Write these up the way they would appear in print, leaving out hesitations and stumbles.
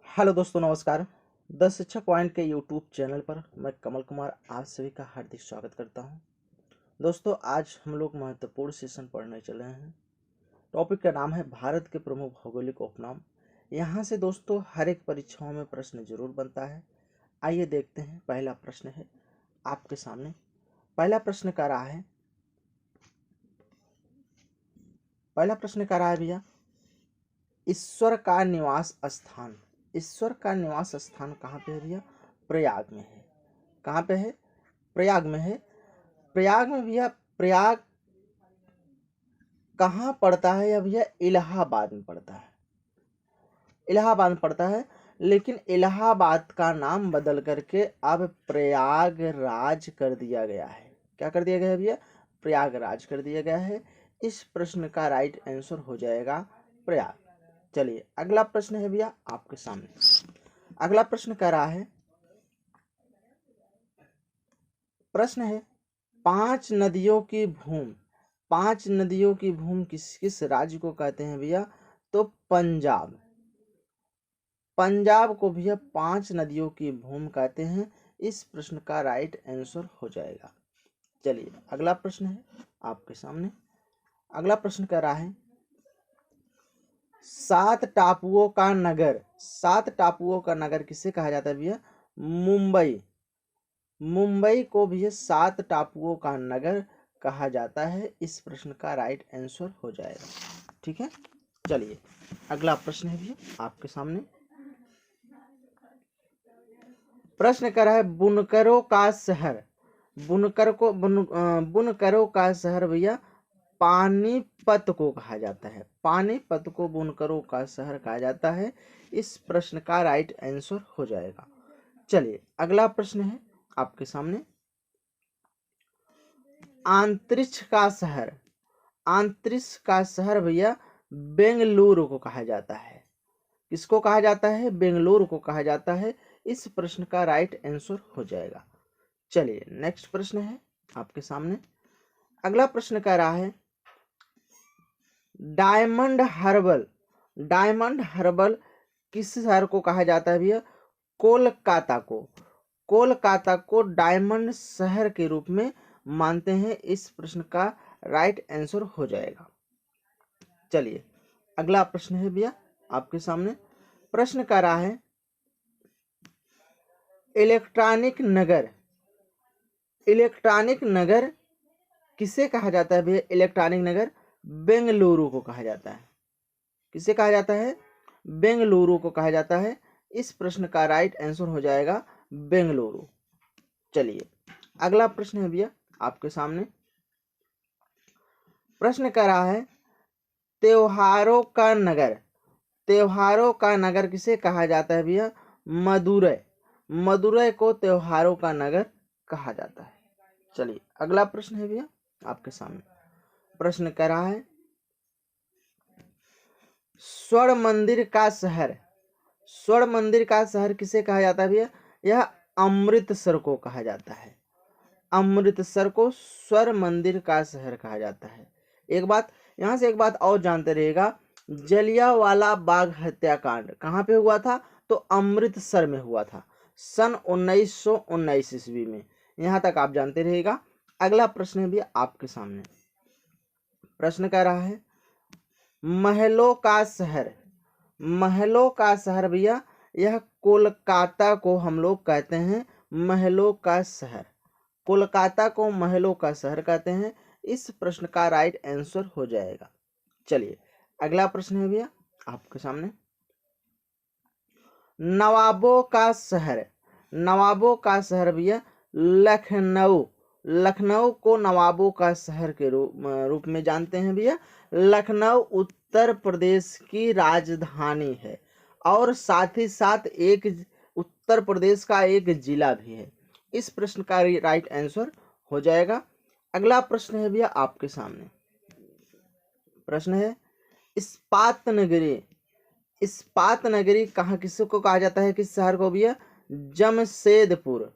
Hello दोस्तों, नमस्कार। 10 शिक्षा पॉइंट के यूट्यूब चैनल पर मैं कमल कुमार आप सभी का हार्दिक स्वागत करता हूं। दोस्तों, आज हम लोग महत्वपूर्ण सेशन पढ़ने चले हैं। टॉपिक का नाम है भारत के प्रमुख भौगोलिक उपनाम। यहां से दोस्तों हर एक परीक्षाओं में प्रश्न जरूर बनता है। आइए देखते हैं। पहला प्रश्न है आपके सामने। पहला प्रश्न कह रहा है भैया, ईश्वर का निवास स्थान। ईश्वर का निवास स्थान कहाँ पे है भैया? प्रयाग में है। कहाँ पे है? प्रयाग में है। प्रयाग में भैया, प्रयाग कहाँ पड़ता है? या भैया इलाहाबाद में पड़ता है। इलाहाबाद में पड़ता है, लेकिन इलाहाबाद का नाम बदल करके अब प्रयागराज कर दिया गया है। क्या कर दिया गया है भैया? प्रयागराज कर दिया गया है। इस प्रश्न का राइट आंसर हो जाएगा प्रयाग। चलिए अगला प्रश्न है भैया आपके सामने। अगला प्रश्न कह रहा है, प्रश्न है पांच नदियों की भूमि। पांच नदियों की भूमि किस किस राज्य को कहते हैं भैया? तो पंजाब। पंजाब को भैया पांच नदियों की भूमि कहते हैं। इस प्रश्न का राइट आंसर हो जाएगा। चलिए अगला प्रश्न है आपके सामने। अगला प्रश्न कह रहा है, सात टापुओं का नगर। सात टापुओं का नगर किसे कहा जाता है भैया? मुंबई। मुंबई को भी सात टापुओं का नगर कहा जाता है। इस प्रश्न का राइट आंसर हो जाएगा। ठीक है, चलिए अगला प्रश्न है भैया आपके सामने। प्रश्न कर रहा है बुनकरों का शहर। बुनकरों का शहर भैया पानीपत को कहा जाता है। पानीपत को बुनकरों का शहर कहा जाता है। इस प्रश्न का राइट आंसर हो जाएगा। चलिए अगला प्रश्न है आपके सामने। अंतरिक्ष का शहर। अंतरिक्ष का शहर भैया बेंगलुरु को कहा जाता है। किसको कहा जाता है? बेंगलुरु को कहा जाता है। इस प्रश्न का राइट आंसर हो जाएगा। चलिए नेक्स्ट प्रश्न है आपके सामने। अगला प्रश्न कह रहा है डायमंड हार्बर। डायमंड हार्बर किस शहर को कहा जाता है भैया? कोलकाता को। कोलकाता को डायमंड शहर के रूप में मानते हैं। इस प्रश्न का राइट आंसर हो जाएगा। चलिए अगला प्रश्न है भैया आपके सामने। प्रश्न कर रहा है इलेक्ट्रॉनिक नगर। इलेक्ट्रॉनिक नगर किसे कहा जाता है भैया? इलेक्ट्रॉनिक नगर बेंगलुरु को कहा जाता है। किसे कहा जाता है? बेंगलुरु को कहा जाता है। इस प्रश्न का राइट आंसर हो जाएगा बेंगलुरु। चलिए अगला प्रश्न है भैया आपके सामने। प्रश्न कर रहा है त्योहारों का नगर। त्योहारों का नगर किसे कहा जाता है भैया? मदुरै। मदुरै को त्योहारों का नगर कहा जाता है। चलिए अगला प्रश्न है भैया आपके सामने। प्रश्न कर रहा है स्वर्ण मंदिर का शहर। स्वर्ण मंदिर का शहर किसे कहा जाता है भैया? यह अमृतसर को कहा जाता है। अमृतसर को स्वर्ण मंदिर का शहर कहा जाता है। एक बात यहां से एक बात और जानते रहिएगा, जलियांवाला बाग हत्याकांड कहाँ पे हुआ था? तो अमृतसर में हुआ था, सन 1919 ईस्वी में। यहां तक आप जानते रहिएगा। अगला प्रश्न भी आपके सामने। प्रश्न कह रहा है महलों का शहर। महलों का शहर भैया यह कोलकाता को हम लोग कहते हैं महलों का शहर। कोलकाता को महलों का शहर कहते हैं। इस प्रश्न का राइट आंसर हो जाएगा। चलिए अगला प्रश्न है भैया आपके सामने। नवाबों का शहर। नवाबों का शहर भैया लखनऊ। लखनऊ को नवाबों का शहर के रूप में जानते हैं भैया। लखनऊ उत्तर प्रदेश की राजधानी है और साथ ही साथ एक उत्तर प्रदेश का एक जिला भी है। इस प्रश्न का राइट आंसर हो जाएगा। अगला प्रश्न है भैया आपके सामने। प्रश्न है इस्पात नगरी। इस्पात नगरी कहाँ किसको कहा जाता है? किस शहर को भैया? जमशेदपुर।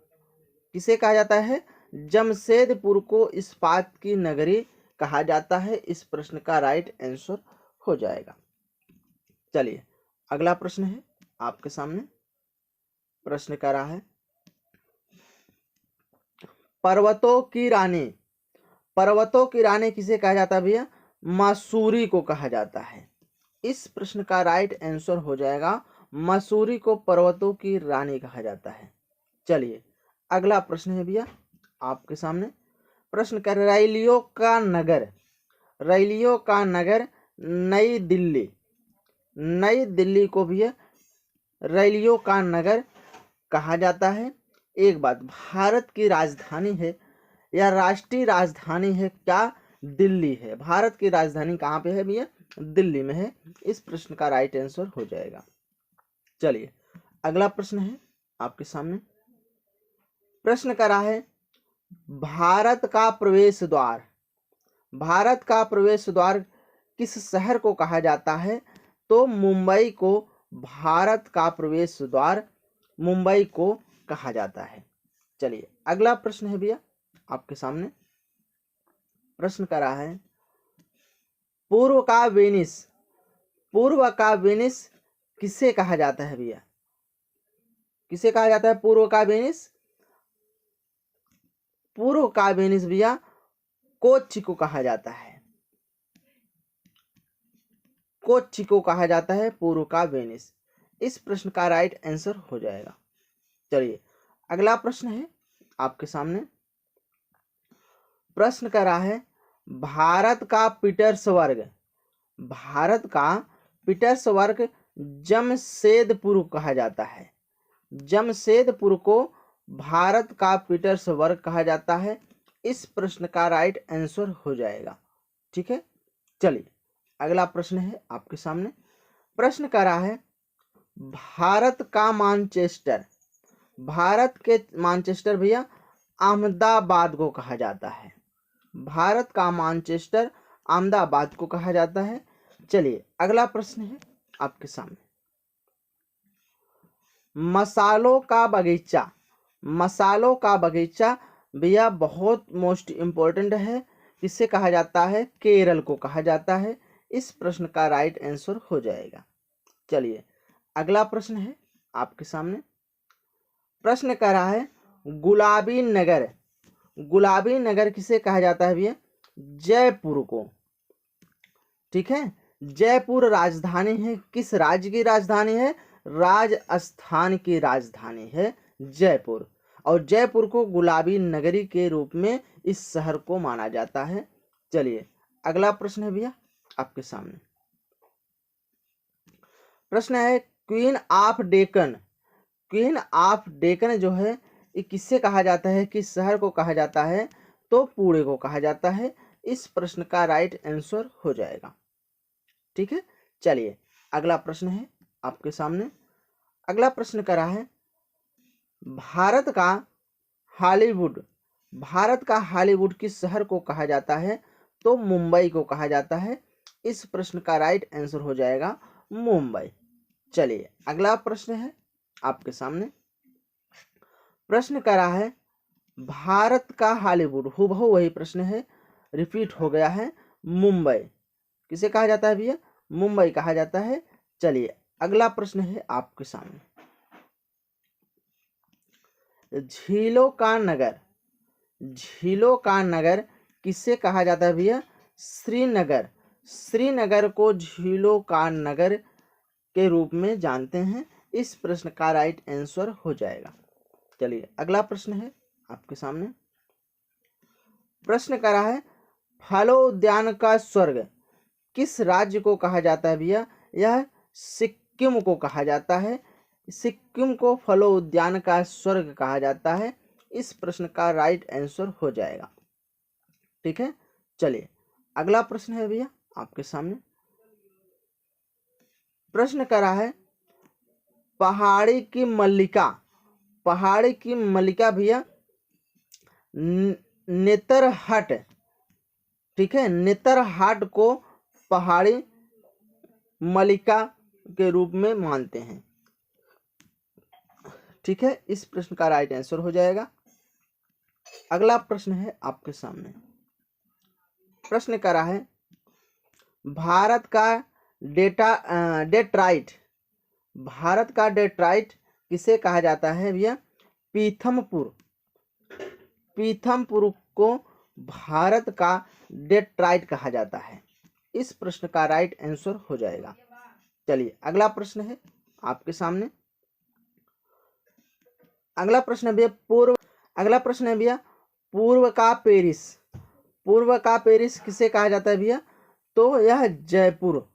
किसे कहा जाता है? जमशेदपुर को इस्पात की नगरी कहा जाता है। इस प्रश्न का राइट आंसर हो जाएगा। चलिए अगला प्रश्न है आपके सामने प्रश्न करा है, पर्वतों की रानी, पर्वतों की रानी किसे कहा जाता है भैया? मसूरी को कहा जाता है। इस प्रश्न का राइट आंसर हो जाएगा मसूरी को पर्वतों की रानी कहा जाता है। चलिए अगला प्रश्न है भैया आपके सामने, प्रश्न कर रैलियों का नगर, रैलियों का नगर नई दिल्ली, नई दिल्ली को भी रैलियों का नगर कहा जाता है। एक बात, भारत की राजधानी है या राष्ट्रीय राजधानी है क्या? दिल्ली है। भारत की राजधानी कहाँ पे है भैया? दिल्ली में है। इस प्रश्न का राइट आंसर हो जाएगा। चलिए अगला प्रश्न है आपके सामने, प्रश्न करा है भारत का प्रवेश द्वार, भारत का प्रवेश द्वार किस शहर को कहा जाता है? तो मुंबई को भारत का प्रवेश द्वार मुंबई को कहा जाता है। चलिए अगला प्रश्न है भैया आपके सामने, प्रश्न करा है पूर्व का वेनिस, पूर्व का वेनिस किसे कहा जाता है भैया? किसे कहा जाता है पूर्व का वेनिस? पूर्व का वेनिस भैया कोच्चि को कहा जाता है, कोच्चि को कहा जाता है पूर्व का वेनिस। इस प्रश्न का राइट आंसर हो जाएगा। चलिए अगला प्रश्न है आपके सामने, प्रश्न करा है भारत का पीटर्सबर्ग, भारत का पीटर्सबर्ग जमशेदपुर कहा जाता है, जमशेदपुर को भारत का पीटर्सबर्ग कहा जाता है। इस प्रश्न का राइट आंसर हो जाएगा। ठीक है, चलिए अगला प्रश्न है आपके सामने, प्रश्न करा है भारत का मानचेस्टर, भारत के मानचेस्टर भैया अहमदाबाद को कहा जाता है, भारत का मानचेस्टर अहमदाबाद को कहा जाता है। चलिए अगला प्रश्न है आपके सामने, मसालों का बगीचा, मसालों का बगीचा भैया बहुत मोस्ट इम्पोर्टेंट है, किसे कहा जाता है? केरल को कहा जाता है। इस प्रश्न का राइट आंसर हो जाएगा। चलिए अगला प्रश्न है आपके सामने, प्रश्न करा है गुलाबी नगर, गुलाबी नगर किसे कहा जाता है भैया? जयपुर को। ठीक है, जयपुर राजधानी है, किस राज्य की राजधानी है? राजस्थान की राजधानी है जयपुर, और जयपुर को गुलाबी नगरी के रूप में इस शहर को माना जाता है। चलिए अगला प्रश्न है भैया आपके सामने, प्रश्न है queen of Deccan, queen of Deccan जो है ये किससे कहा जाता है? किस शहर को कहा जाता है? तो पुणे को कहा जाता है। इस प्रश्न का राइट आंसर हो जाएगा। ठीक है, चलिए अगला प्रश्न है आपके सामने, अगला प्रश्न करा है भारत का हॉलीवुड, भारत का हॉलीवुड किस शहर को कहा जाता है? तो मुंबई को कहा जाता है। इस प्रश्न का राइट आंसर हो जाएगा मुंबई। चलिए अगला प्रश्न है आपके सामने, प्रश्न करा है भारत का हॉलीवुड, हूबहू वही प्रश्न है, रिपीट हो गया है, मुंबई किसे कहा जाता है भैया? मुंबई कहा जाता है। चलिए अगला प्रश्न है आपके सामने, झीलों का नगर, झीलों का नगर किसे कहा जाता है भैया? श्रीनगर, श्रीनगर को झीलों का नगर के रूप में जानते हैं। इस प्रश्न का राइट आंसर हो जाएगा। चलिए अगला प्रश्न है आपके सामने, प्रश्न करा है फलोद्यान का स्वर्ग किस राज्य को कहा जाता है भैया? यह सिक्किम को कहा जाता है, सिक्किम को फलोद्यान का स्वर्ग कहा जाता है। इस प्रश्न का राइट आंसर हो जाएगा। ठीक है, चलिए अगला प्रश्न है भैया आपके सामने, प्रश्न करा है पहाड़ी की मल्लिका, पहाड़ी की मल्लिका भैया नेतरहाट, ठीक है, नेतरहाट को पहाड़ी मल्लिका के रूप में मानते हैं। ठीक है, इस प्रश्न का राइट आंसर हो जाएगा। अगला प्रश्न है आपके सामने, प्रश्न करा है भारत का डेट्राइट, भारत का डेट्राइट किसे कहा जाता है भैया? पीथमपुर। पीथमपुर को भारत का डेट्राइट कहा जाता है। इस प्रश्न का राइट आंसर हो जाएगा। चलिए अगला प्रश्न है आपके सामने। अगला प्रश्न है भैया पूर्व का पेरिस। पूर्व का पेरिस किसे कहा जाता है भैया? तो यह जयपुर।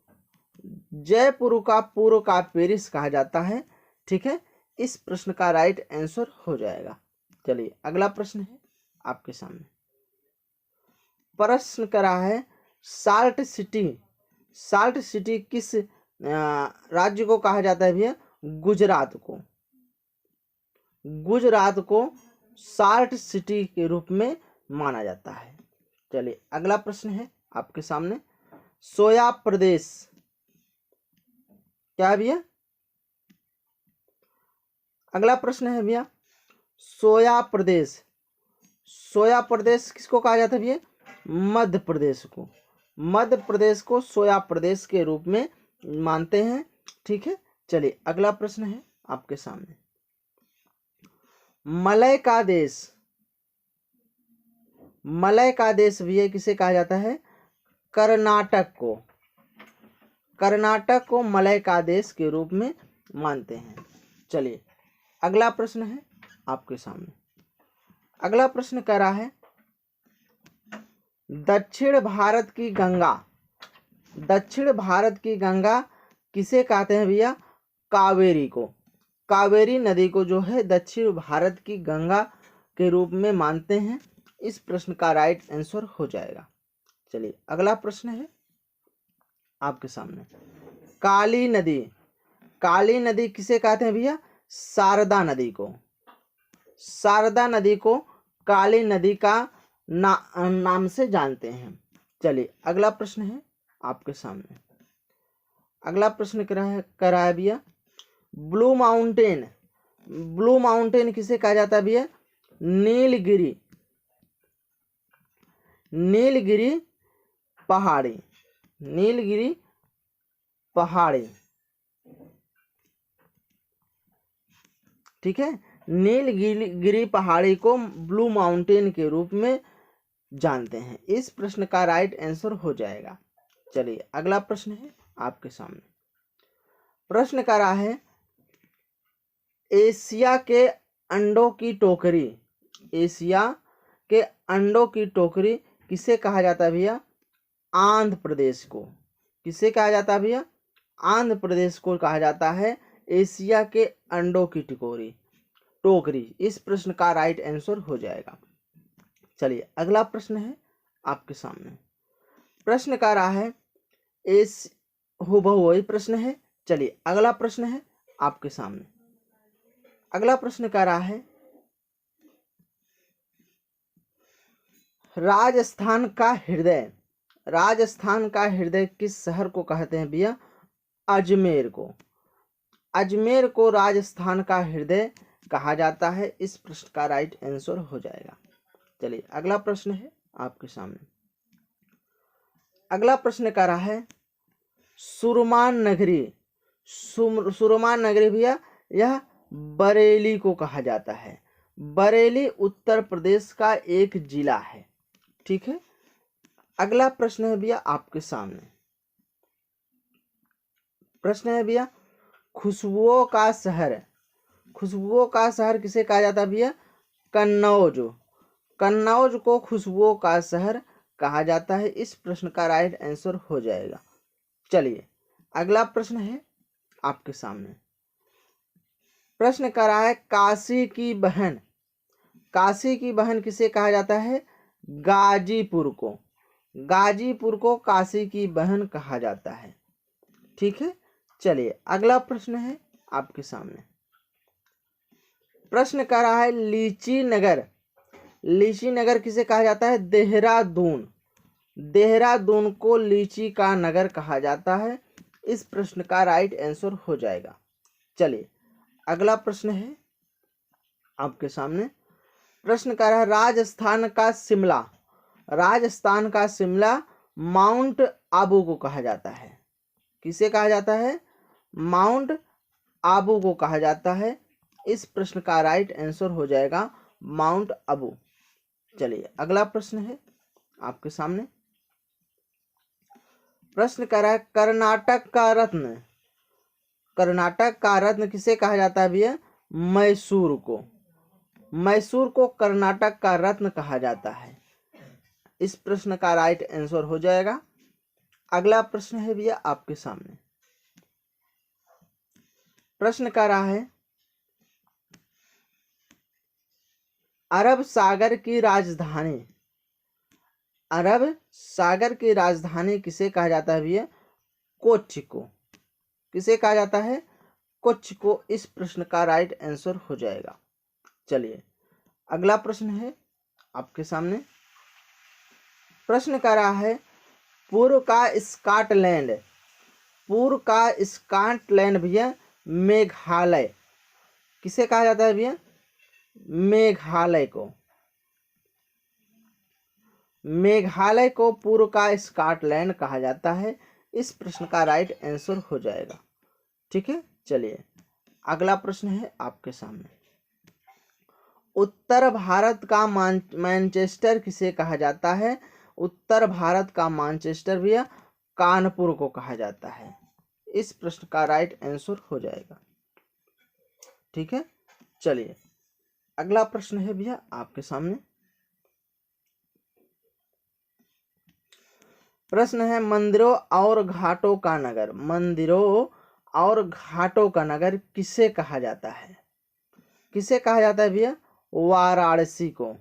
जयपुर का पूर्व का पेरिस कहा जाता है। ठीक है, इस प्रश्न का राइट आंसर हो जाएगा। चलिए अगला प्रश्न है आपके सामने। प्रश्न करा है साल्ट सिटी। साल्ट सिटी किस राज्य को कहा जाता है भैया? गुजरात को। गुजरात को साल्ट सिटी के रूप में माना जाता है। चलिए अगला प्रश्न है आपके सामने। सोया प्रदेश क्या है भैया? अगला प्रश्न है भैया सोया प्रदेश। सोया प्रदेश किसको कहा जाता है भैया? मध्य प्रदेश को। मध्य प्रदेश को सोया प्रदेश के रूप में मानते हैं। ठीक है, चलिए अगला प्रश्न है आपके सामने। मलय का देश। मलय का देश भैया किसे कहा जाता है? कर्नाटक को। कर्नाटक को मलय का देश के रूप में मानते हैं। चलिए अगला प्रश्न है आपके सामने। अगला प्रश्न कह रहा है दक्षिण भारत की गंगा। दक्षिण भारत की गंगा किसे कहते हैं भैया? कावेरी को। कावेरी नदी को जो है दक्षिण भारत की गंगा के रूप में मानते हैं। इस प्रश्न का राइट आंसर हो जाएगा। चलिए अगला प्रश्न है आपके सामने। काली नदी। काली नदी किसे कहते हैं भैया? शारदा नदी को। शारदा नदी को काली नदी का नाम से जानते हैं। चलिए अगला प्रश्न है आपके सामने। अगला प्रश्न कर रहा है भैया ब्लू माउंटेन। ब्लू माउंटेन किसे कहा जाता है भैया? नीलगिरी। नीलगिरी पहाड़ी। नीलगिरी पहाड़ी। ठीक है, नीलगिरी पहाड़ी को ब्लू माउंटेन के रूप में जानते हैं। इस प्रश्न का राइट आंसर हो जाएगा। चलिए अगला प्रश्न है आपके सामने। प्रश्न कर रहा है एशिया के अंडों की टोकरी। एशिया के अंडों की टोकरी किसे कहा जाता है भैया? आंध्र प्रदेश को। किसे कहा जाता है भैया? आंध्र प्रदेश को कहा जाता है एशिया के अंडों की टोकरी। इस प्रश्न का राइट आंसर हो जाएगा। चलिए अगला प्रश्न है आपके सामने। प्रश्न का रहा है हुबहू वही प्रश्न है। चलिए अगला प्रश्न है आपके सामने। अगला प्रश्न का रहा है राजस्थान का हृदय। राजस्थान का हृदय किस शहर को कहते हैं भैया? अजमेर को। अजमेर को राजस्थान का हृदय कहा जाता है। इस प्रश्न का राइट आंसर हो जाएगा। चलिए अगला प्रश्न है आपके सामने। अगला प्रश्न का रहा है सुरमान नगरी। सुरमान नगरी भैया यह बरेली को कहा जाता है। बरेली उत्तर प्रदेश का एक जिला है। ठीक है, अगला प्रश्न है भैया आपके सामने। प्रश्न है भैया खुशबुओं का शहर। खुशबुओं का शहर किसे कहा जाता है भैया? कन्नौज। कन्नौज को खुशबुओं का शहर कहा जाता है। इस प्रश्न का राइट आंसर हो जाएगा। चलिए अगला प्रश्न है आपके सामने। प्रश्न कर रहा है काशी की बहन। काशी की बहन किसे कहा जाता है? गाजीपुर को। गाजीपुर को काशी की बहन कहा जाता है। ठीक है, चलिए अगला प्रश्न है आपके सामने। प्रश्न कर रहा है लीची नगर। लीची नगर किसे कहा जाता है? देहरादून। देहरादून को लीची का नगर कहा जाता है। इस प्रश्न का राइट आंसर हो जाएगा। चलिए अगला प्रश्न है आपके सामने। प्रश्न कर रहा है राजस्थान का शिमला। राजस्थान का शिमला माउंट आबू को कहा जाता है। किसे कहा जाता है? माउंट आबू को कहा जाता है? इस प्रश्न का राइट आंसर हो जाएगा माउंट आबू। चलिए अगला प्रश्न है आपके सामने। प्रश्न कर रहा है कर्नाटक का रत्न, कर्नाटक का रत्न किसे कहा जाता है भैया? मैसूर को। मैसूर को कर्नाटक का रत्न कहा जाता है। इस प्रश्न का राइट आंसर हो जाएगा। अगला प्रश्न है भैया आपके सामने। प्रश्न कर रहा है अरब सागर की राजधानी, अरब सागर की राजधानी किसे कहा जाता है भैया? कोच्चि को। किसे कहा जाता है? कोच्चि को। इस प्रश्न का राइट आंसर हो जाएगा। चलिए अगला प्रश्न है आपके सामने। प्रश्न कर रहा है पूर्व का स्कॉटलैंड, पूर्व का स्कॉटलैंड भैया मेघालय किसे कहा जाता है भैया? मेघालय को। मेघालय को पूर्व का स्कॉटलैंड कहा जाता है। इस प्रश्न का राइट आंसर हो जाएगा। ठीक है, चलिए अगला प्रश्न है आपके सामने। उत्तर भारत का मैनचेस्टर किसे कहा जाता है? उत्तर भारत का मैनचेस्टर भैया कानपुर को कहा जाता है। इस प्रश्न का राइट आंसर हो जाएगा। ठीक है, चलिए अगला प्रश्न है भैया आपके सामने। प्रश्न है मंदिरों और घाटों का नगर, मंदिरों और घाटों का नगर किसे कहा जाता है? किसे कहा जाता है भैया? वाराणसी को।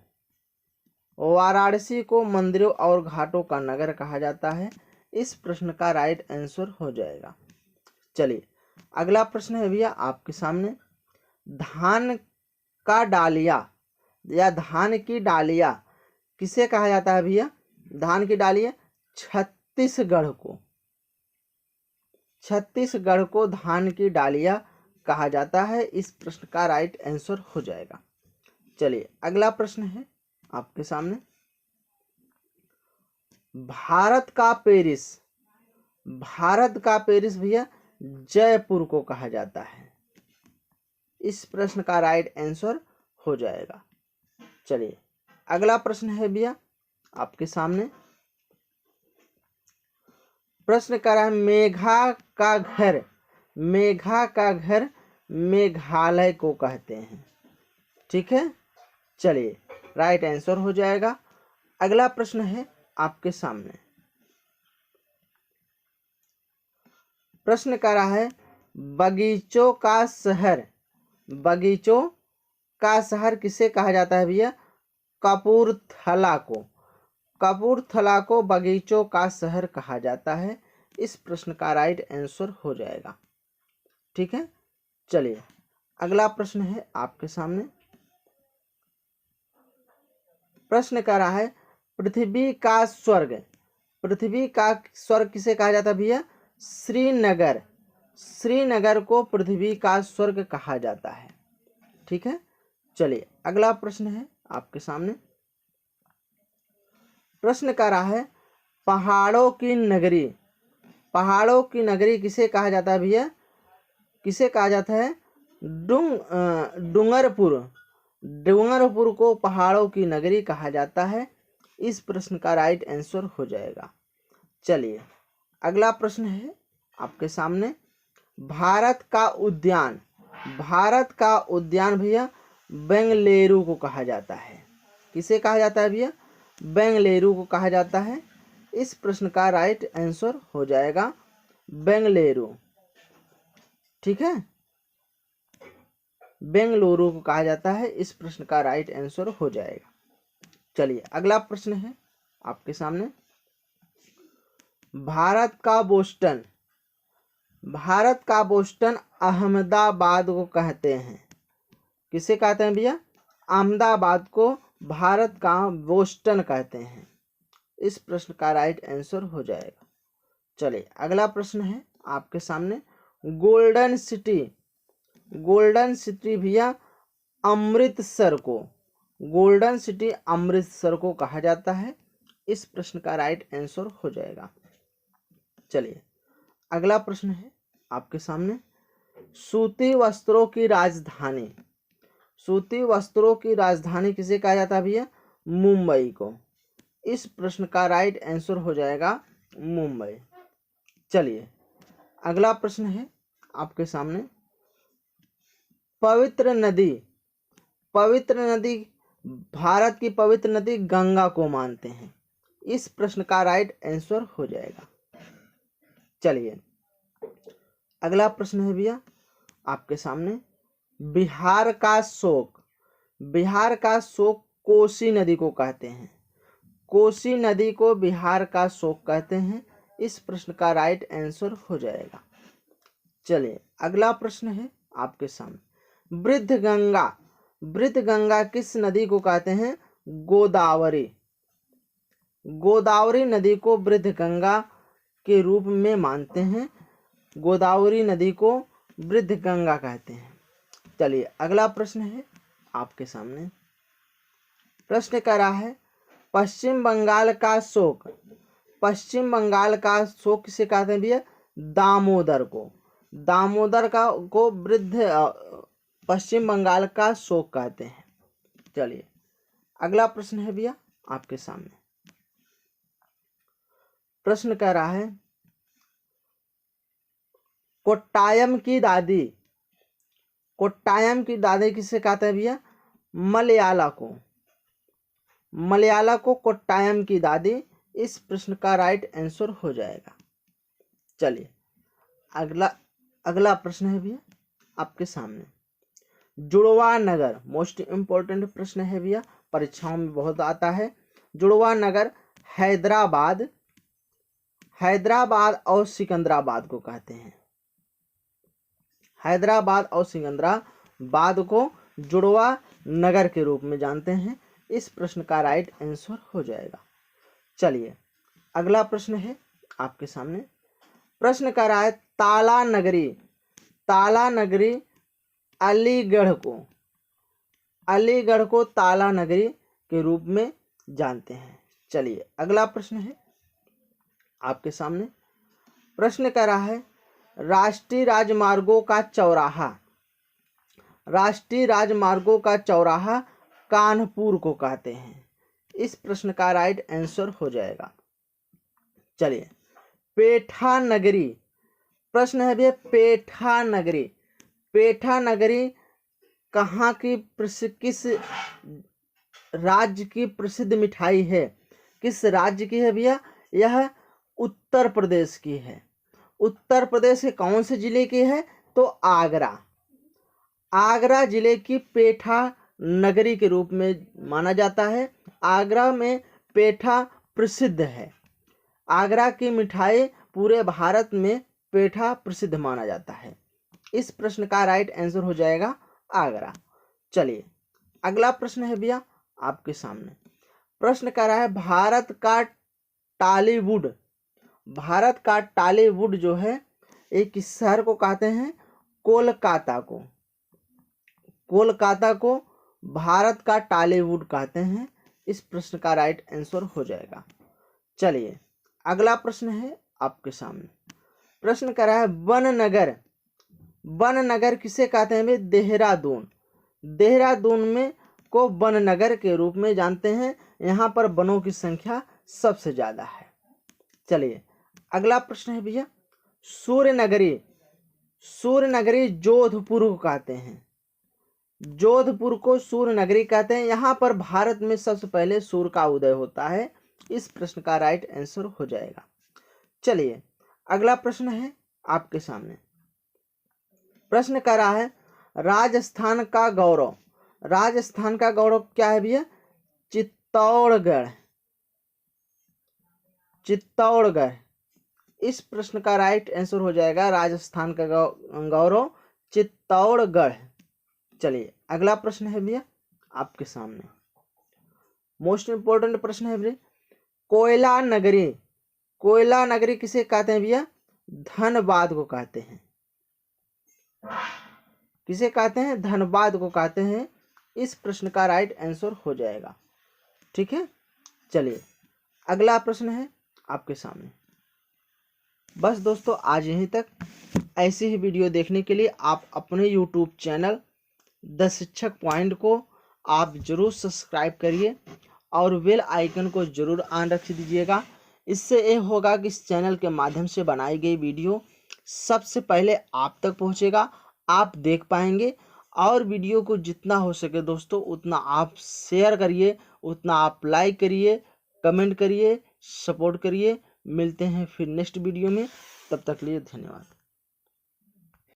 वाराणसी को मंदिरों और घाटों का नगर कहा जाता है। इस प्रश्न का राइट आंसर हो जाएगा। चलिए अगला प्रश्न है भैया आपके सामने। धान का डालिया या धान की डालिया किसे कहा जाता है भैया? धान की डालिया छत्तीसगढ़ को। छत्तीसगढ़ को धान की डालिया कहा जाता है। इस प्रश्न का राइट आंसर हो जाएगा। चलिए अगला प्रश्न है आपके सामने। भारत का पेरिस, भारत का पेरिस भैया जयपुर को कहा जाता है। इस प्रश्न का राइट आंसर हो जाएगा। चलिए अगला प्रश्न है भैया आपके सामने। प्रश्न कर रहा है मेघा का घर, मेघा का घर मेघालय को कहते हैं। ठीक है, चलिए राइट आंसर हो जाएगा। अगला प्रश्न है आपके सामने। प्रश्न कर रहा है बगीचों का शहर, बगीचों का शहर किसे कहा जाता है भैया? कपूरथला को। कपूरथला को बगीचों का शहर कहा जाता है। इस प्रश्न का राइट आंसर हो जाएगा। ठीक है, चलिए अगला प्रश्न है आपके सामने। प्रश्न कर रहा है पृथ्वी का स्वर्ग, पृथ्वी का स्वर्ग किसे कहा जाता है भैया? श्रीनगर। श्रीनगर को पृथ्वी का स्वर्ग कहा जाता है। ठीक है, चलिए अगला प्रश्न है आपके सामने। प्रश्न कर रहा है पहाड़ों की नगरी, पहाड़ों की नगरी किसे कहा जाता है भैया? किसे कहा जाता है? डूंगरपुर। डूंगरपुर को पहाड़ों की नगरी कहा जाता है। इस प्रश्न का राइट आंसर हो जाएगा। चलिए अगला प्रश्न है आपके सामने। भारत का उद्यान, भारत का उद्यान भैया बेंगलुरु को कहा जाता है। किसे कहा जाता है भैया? बेंगलुरु को कहा जाता है। इस प्रश्न का राइट आंसर हो जाएगा बेंगलुरु। ठीक है, बेंगलुरु को कहा जाता है। इस प्रश्न का राइट आंसर हो जाएगा। चलिए अगला प्रश्न है आपके सामने। भारत का बोस्टन, भारत का बोस्टन अहमदाबाद को कहते हैं। किसे कहते हैं भैया? अहमदाबाद को भारत का बोस्टन कहते हैं। इस प्रश्न का राइट आंसर हो जाएगा। चलिए अगला प्रश्न है आपके सामने। गोल्डन सिटी, गोल्डन सिटी भैया अमृतसर को, गोल्डन सिटी अमृतसर को कहा जाता है। इस प्रश्न का राइट आंसर हो जाएगा। चलिए अगला प्रश्न है आपके सामने। सूती वस्त्रों की राजधानी, सूती वस्त्रों की राजधानी किसे कहा जाता है भैया? मुंबई को। इस प्रश्न का राइट आंसर हो जाएगा मुंबई। चलिए अगला प्रश्न है आपके सामने। पवित्र नदी, पवित्र नदी, भारत की पवित्र नदी गंगा को मानते हैं। इस प्रश्न का राइट आंसर हो जाएगा। चलिए अगला प्रश्न है भैया आपके सामने। बिहार का शोक, बिहार का शोक कोसी नदी को कहते हैं। कोसी नदी को बिहार का शोक कहते हैं। इस प्रश्न का राइट आंसर हो जाएगा। चलिए अगला प्रश्न है आपके सामने। वृद्ध गंगा, वृद्ध गंगा किस नदी को कहते हैं? गोदावरी। गोदावरी नदी को वृद्ध गंगा के रूप में मानते हैं। गोदावरी नदी को वृद्ध गंगा कहते हैं। चलिए अगला प्रश्न है आपके सामने। प्रश्न कर रहा है पश्चिम बंगाल का शोक, पश्चिम बंगाल का शोक किसे कहते हैं भैया? दामोदर को। दामोदर का को वृद्ध पश्चिम बंगाल का शोक कहते हैं। चलिए अगला प्रश्न है भैया आपके सामने। प्रश्न कह रहा है कोट्टायम की दादी, कोट्टायम की दादी किसे कहते हैं भैया? मलयाला को। मलयाला को कोट्टायम की दादी। इस प्रश्न का राइट आंसर हो जाएगा। चलिए अगला प्रश्न है भैया आपके सामने। जुड़वा नगर, मोस्ट इंपॉर्टेंट प्रश्न है भैया, परीक्षाओं में बहुत आता है। जुड़वा नगर हैदराबाद, हैदराबाद और सिकंदराबाद को कहते हैं। हैदराबाद और सिकंदराबाद को जुड़वा नगर के रूप में जानते हैं। इस प्रश्न का राइट आंसर हो जाएगा। चलिए अगला प्रश्न है आपके सामने। प्रश्न कर रहा है ताला नगरी, ताला नगरी अलीगढ़ को, अलीगढ़ को ताला नगरी के रूप में जानते हैं। चलिए अगला प्रश्न है आपके सामने। प्रश्न कर रहा है राष्ट्रीय राजमार्गों का चौराहा, राष्ट्रीय राजमार्गों का चौराहा कानपुर को कहते हैं। इस प्रश्न का राइट आंसर हो जाएगा। चलिए पेठा नगरी, प्रश्न है भैया पेठा नगरी, पेठा नगरी कहाँ की किस राज्य की प्रसिद्ध मिठाई है? किस राज्य की है भैया? यह उत्तर प्रदेश की है। उत्तर प्रदेश के कौन से जिले की है? तो आगरा, आगरा जिले की पेठा नगरी के रूप में माना जाता है। आगरा में पेठा प्रसिद्ध है। आगरा की मिठाई पूरे भारत में पेठा प्रसिद्ध माना जाता है। इस प्रश्न का राइट आंसर हो जाएगा आगरा। चलिए अगला प्रश्न है भैया आपके सामने। प्रश्न कर रहा है भारत का टॉलीवुड, भारत का टॉलीवुड जो है एक किस शहर को कहते हैं? कोलकाता को। कोलकाता को भारत का टॉलीवुड कहते हैं। इस प्रश्न का राइट आंसर हो जाएगा। चलिए अगला प्रश्न है आपके सामने। प्रश्न कर रहा है वन नगर, वन नगर किसे कहते हैं? देहरादून, देहरादून में को वन नगर के रूप में जानते हैं। यहाँ पर वनों की संख्या सबसे ज्यादा है। चलिए अगला प्रश्न है भैया सूर्य नगरी, सूर्य नगरी जोधपुर को कहते हैं। जोधपुर को सूर्य नगरी कहते हैं। यहाँ पर भारत में सबसे पहले सूर्य का उदय होता है। इस प्रश्न का राइट आंसर हो जाएगा। चलिए अगला प्रश्न है आपके सामने। प्रश्न कर रहा है राजस्थान का गौरव, राजस्थान का गौरव क्या है भैया? चित्तौड़गढ़, चित्तौड़गढ़। इस प्रश्न का राइट आंसर हो जाएगा राजस्थान का गौरव चित्तौड़गढ़। चलिए अगला प्रश्न है भैया आपके सामने। मोस्ट इंपोर्टेंट प्रश्न है भैया कोयला नगरी, कोयला नगरी किसे कहते हैं भैया? धनबाद को कहते हैं। किसे कहते हैं? धनबाद को कहते हैं। इस प्रश्न का राइट आंसर हो जाएगा। ठीक है। चलिए अगला प्रश्न है आपके सामने। बस दोस्तों आज यहीं तक। ऐसी ही वीडियो देखने के लिए आप अपने यूट्यूब चैनल द शिक्षक पॉइंट को आप ज़रूर सब्सक्राइब करिए और बेल आइकन को ज़रूर ऑन रख दीजिएगा। इससे ये होगा कि इस चैनल के माध्यम से बनाई गई वीडियो सबसे पहले आप तक पहुंचेगा, आप देख पाएंगे। और वीडियो को जितना हो सके दोस्तों उतना आप शेयर करिए, उतना आप लाइक करिए, कमेंट करिए, सपोर्ट करिए। मिलते हैं फिर नेक्स्ट वीडियो में, तब तक के लिए धन्यवाद।